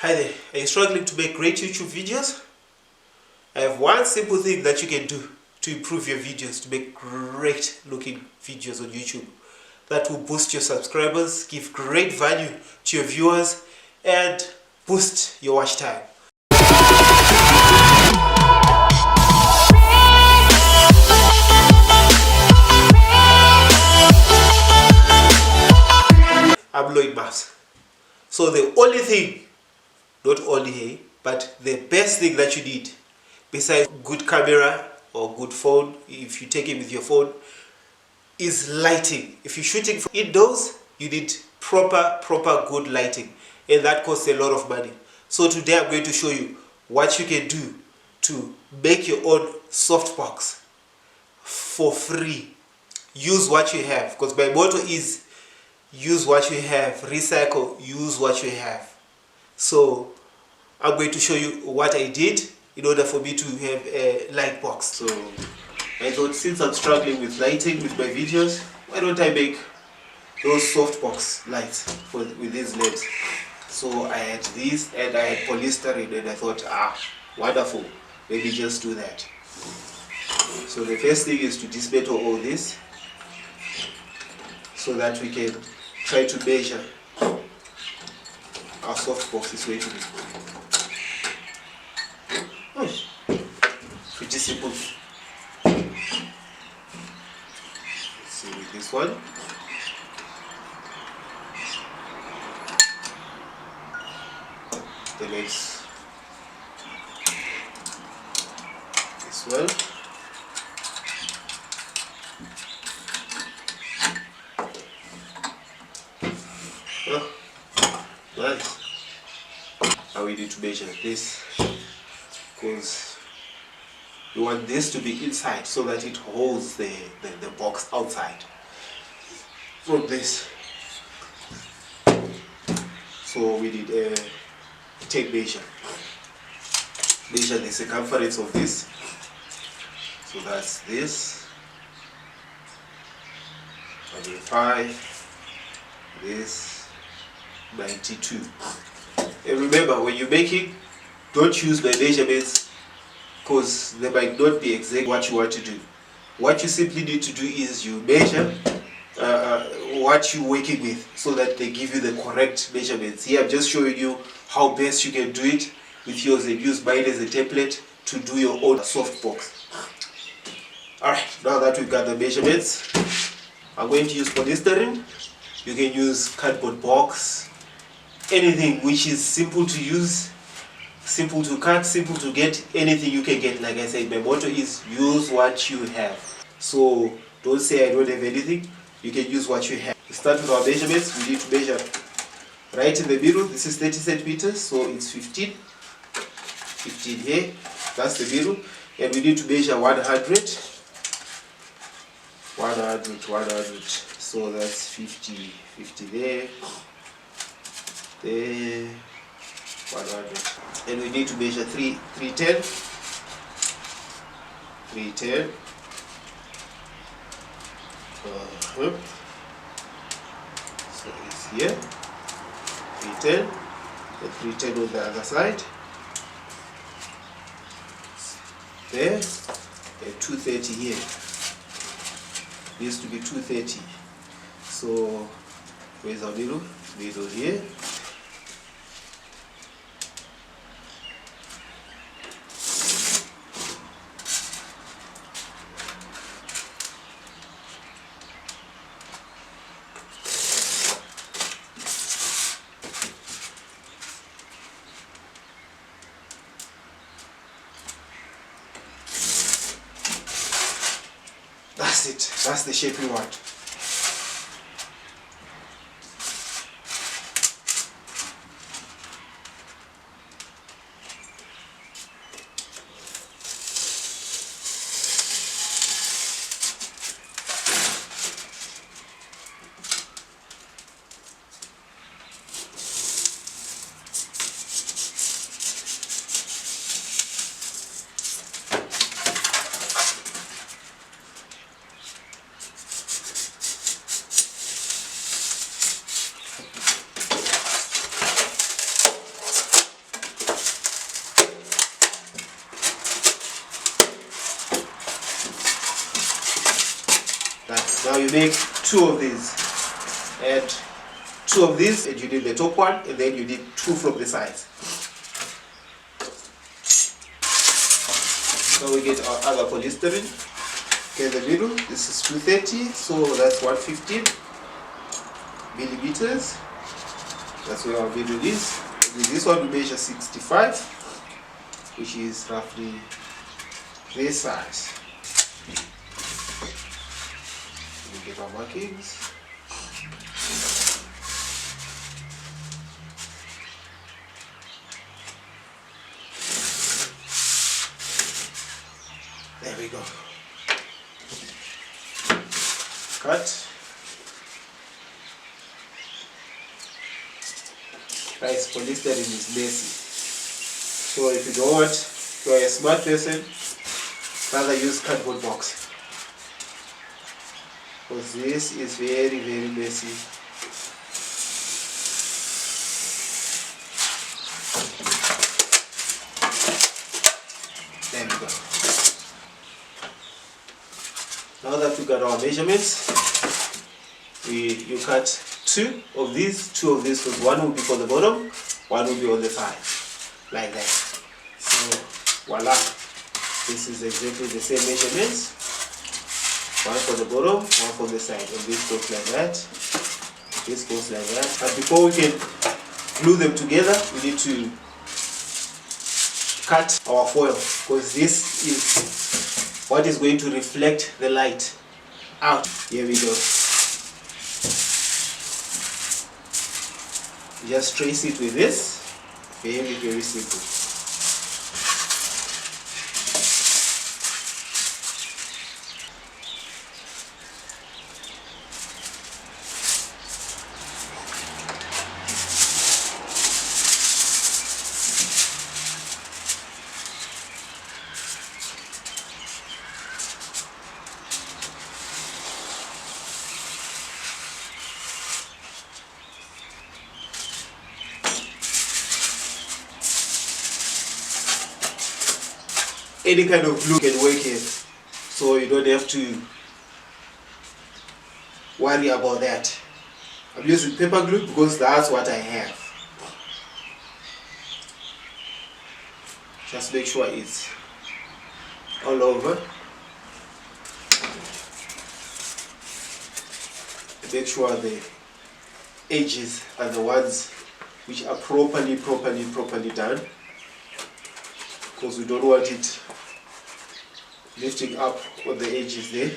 Hi there, are you struggling to make great YouTube videos? I have one simple thing that you can do to improve your videos, to make great looking videos on YouTube. That will boost your subscribers, give great value to your viewers, and boost your watch time. I'm MAFS. So the only thing, not only, but the best thing that you need, besides good camera or good phone, if you take it with your phone, is lighting. If you're shooting for indoors, you need proper good lighting, and that costs a lot of money. So today I'm going to show you what you can do to make your own softbox for free. Use what you have, because my motto is use what you have, recycle, use what you have. So I'm going to show you what I did in order for me to have a light box. So I thought, since I'm struggling with lighting with my videos, why don't I make those softbox lights with these LEDs? So I had these and I had polystyrene, and I thought, wonderful, maybe just do that. So the first thing is to dismantle all this so that we can try to measure our softbox is going to be. Pretty simple. Let's see with this one. The next, this one. Nice. Now we need to measure this, because we want this to be inside so that it holds the box outside from this. So we need a tape measure. Measure the circumference of this. So that's this. 25. This 92. And remember, when you're making, don't use my measurements, because they might not be exactly what you want to do. What you simply need to do is you measure what you're working with so that they give you the correct measurements. Here I'm just showing you how best you can do it with yours, and use mine as a template to do your own softbox. Alright, now that we've got the measurements, I'm going to use polystyrene. You can use cardboard box, anything which is simple to use, simple to cut, simple to get, anything you can get. Like I said, my motto is use what you have. So don't say I don't have anything, you can use what you have. To start with our measurements, we need to measure right in the middle. This is 30 centimeters, so it's 15 here, that's the middle. And we need to measure 100, so that's 50 there, 100. And we need to measure 310. So it's here, 310, and 310 on the other side, there, and 230 here. Needs to be 230. So where's our middle? Middle here. That's it. That's the shape we want. you make 2 of these, and 2 of these, and you did the top one, and then you did 2 from the sides. So we get our other polystyrene. Okay, the middle, this is 230, so that's 115 millimeters. That's where our middle is. With this one we measure 65, which is roughly this size. We get our markings. There we go. Cut. Guys, polystyrene is messy. So if you don't want, if you are a smart person, rather use cardboard box. Because this is very, very messy. There we go. Now that we got our measurements, you cut 2 of these, because one will be for the bottom, one will be on the side, like that. So voila, this is exactly the same measurements. One for the bottom, one for the side, and this goes like that. This goes like that. But before we can glue them together, we need to cut our foil, because this is what is going to reflect the light out. Here we go. Just trace it with this. Very, very simple. Any kind of glue can work here, so you don't have to worry about that. I'm using paper glue because that's what I have. Just make sure it's all over. Make sure the edges are the ones which are properly done, because we don't want it lifting up on the edges there.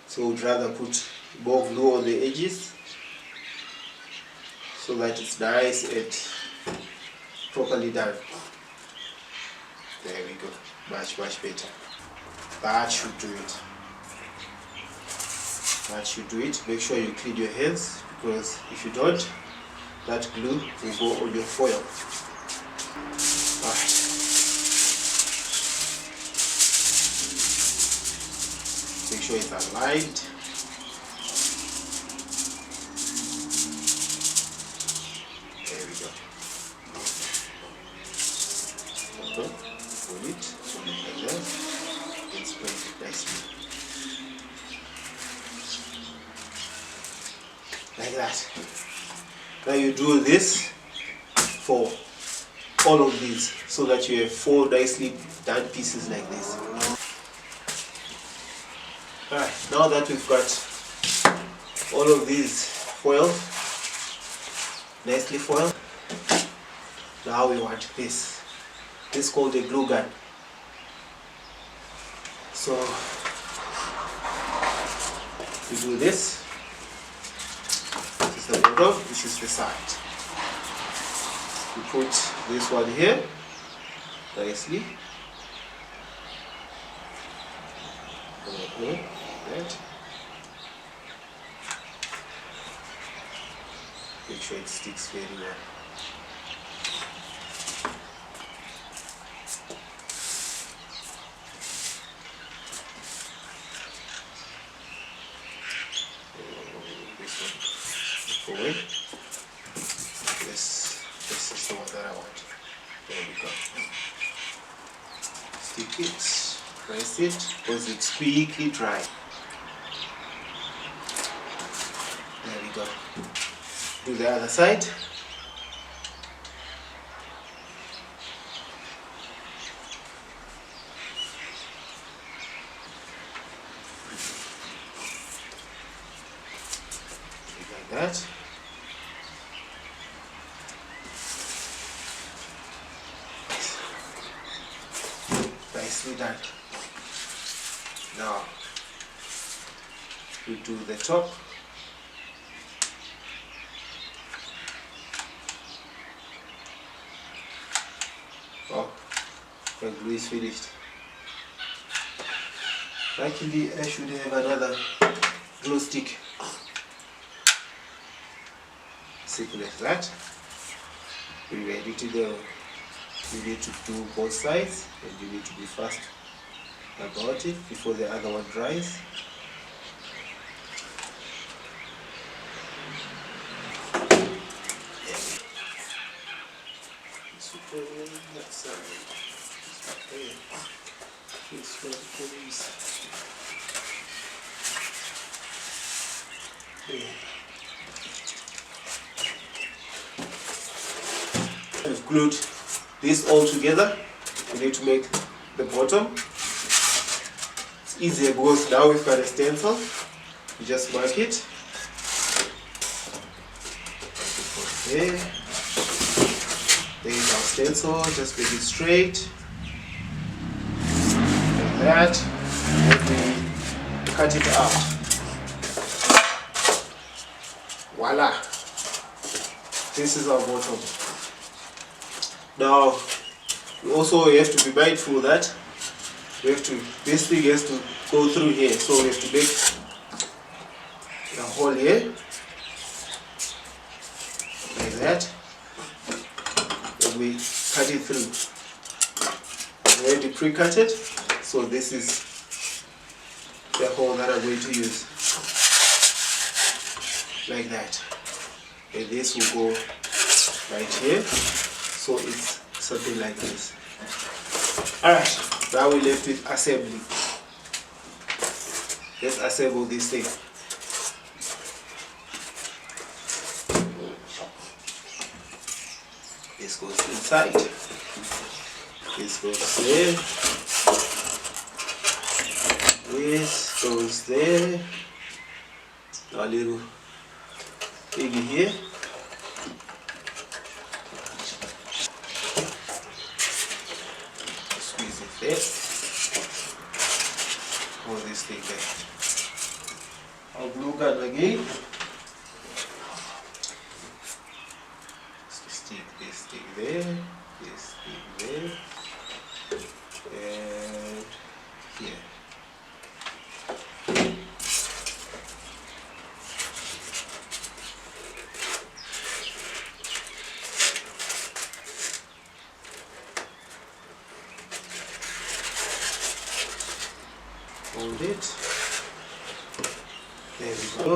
So we'd rather put more glue on the edges so that it's nice and properly done. There we go. Much better. That should do it. That should do it. Make sure you clean your hands, because if you don't, that glue will go on your foil. Alright. Make sure it's aligned. There we go. Okay. Pull it like that. And spread it nicely. Like that. Now you do this for all of these, so that you have 4 nicely done pieces like this. Alright, now that we've got all of these foiled, nicely foiled, now we want this. This is called a glue gun. So we do this. This is the bottom, which is the side. We put this one here nicely. Okay. That. Make sure it sticks very well. This one away. This is the one that I want. There we go. Stick it, press it, because it's quickly dry. Do the other side. Like that. Nicely done. Now we do the top. Oh, my glue is finished. Luckily, I should have another glue stick. Simple as that. We're ready to go. You need to do both sides, and you need to be fast about it before the other one dries. We've glued this all together. We need to make the bottom. It's easier because now we've got a stencil. You just mark it. There. There is our stencil. Just make it straight. Like that. Then we cut it out. Voila. This is our bottom. Now, we also have to be mindful that this thing has to go through here, so we have to make a hole here, like that, and we cut it through. We already pre-cut it, so this is the hole that I'm going to use, like that, and this will go right here. So it's something like this. Alright, now we're left with assembly. Let's assemble this thing. This goes inside. This goes there. This goes there. A little thingy here. There. Hold this thing there. Our glue gun again. Stick this thing there, this thing there, and here. Hold it. There we go.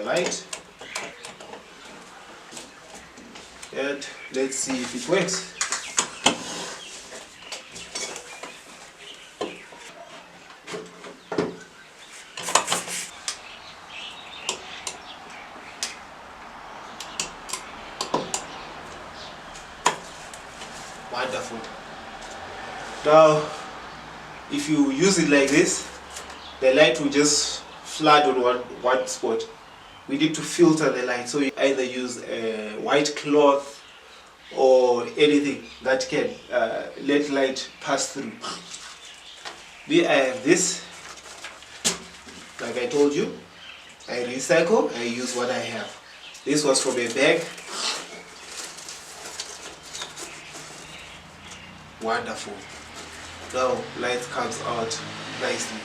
Light. And let's see if it works. Wonderful. Now, if you use it like this, the light will just flood on one spot. We need to filter the light, so you either use a white cloth or anything that can let light pass through. I have this, like I told you, I recycle, I use what I have. This was from a bag. Wonderful. Now light comes out nicely.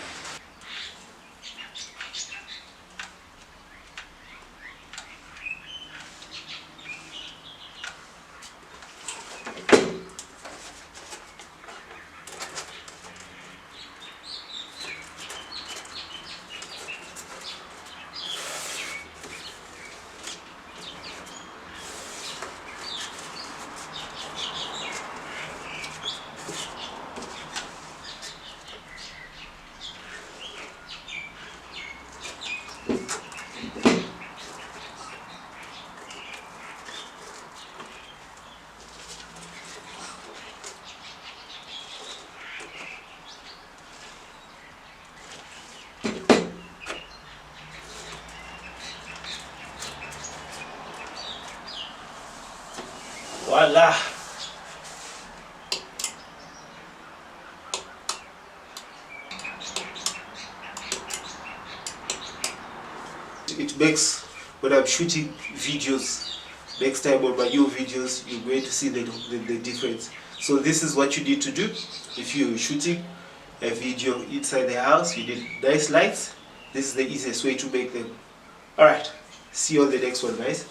Voila. It makes, when I'm shooting videos next time on my new videos, you're going to see the difference. So this is what you need to do if you're shooting a video inside the house. You need nice lights. This is the easiest way to make them. Alright, see you on the next one, guys.